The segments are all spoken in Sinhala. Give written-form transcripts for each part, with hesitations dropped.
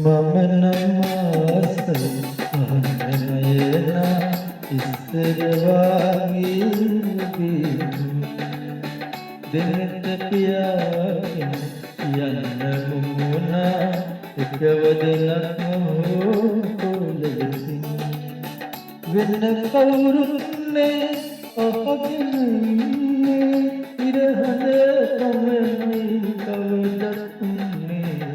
මම නම් ආසයි අහන්නයන ඉස්සර වාගේ දෙනෙත පියාගෙන යන්න මුමුණා එකවදනක් හොලෙසින් වෙන කවුරුත් නේ අහගෙන ඉන්නේ ඉරහඳ තමයි කවදත් උන්නේ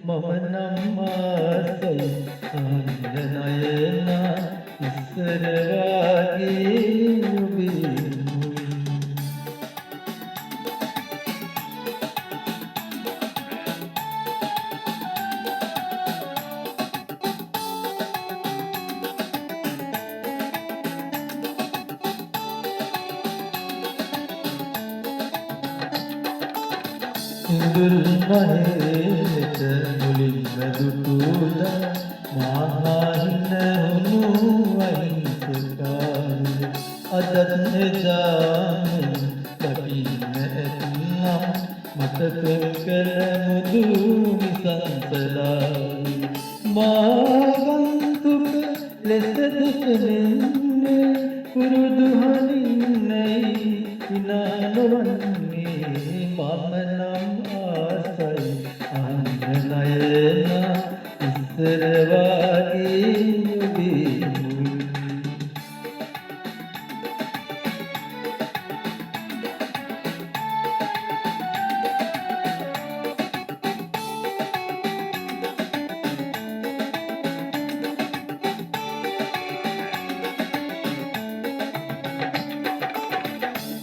මම නම් ආසයි අහන්නයන ඉස්සර වාගේ ඔබේ ඉඳුල් මහේට මුලින්ම දුටුලා මහහින හුණු අහිංසකාරය අදත් එදාම දකින්න ඇත්නම් මට පෙම් කළ මුදු නිසංසලායි මාගන්තුක ලෙස දෙසෙන්නේ පුරුදු හනින්නයි ඉනානවන්නේ මම නම් ආසයි අහන්නයන ඉස්සර වාගේ ඔබේ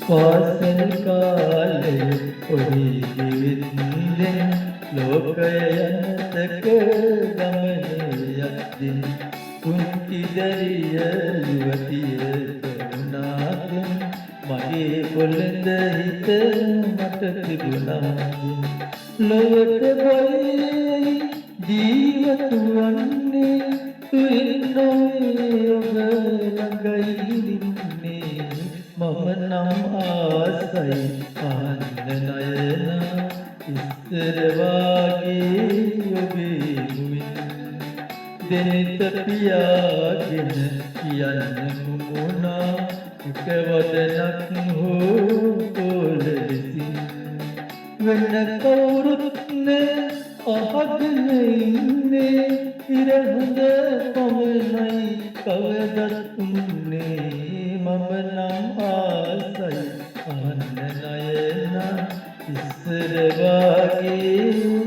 පාසල් කාලේ ඔහි ජීවිතෙන් ලෝකය යනතක ගමනේ යද්දී කුංචි දරිය යුවතිය තරුණාතුන් මගේ කොළඳ හිත මට තිබුණා ලොවට බයි ජීවත් වන්නේ තුයින් ඔබ ළඟයි ඉන්නේ මම නම් ආසයි අහන්නයන ඉස්සර වාගේ ඔබේ මුවින් දෙනෙත පියාගෙන යන්න මුමුණා එකවදනක් හොලෙසින් වෙන කවුරුත් නේ අහගෙන ඉන්නේ ඉරහඳ පමණයි කවදත් උන්නේ මම නම් ආසයි අහන්නයන ඉස්සර වාගේ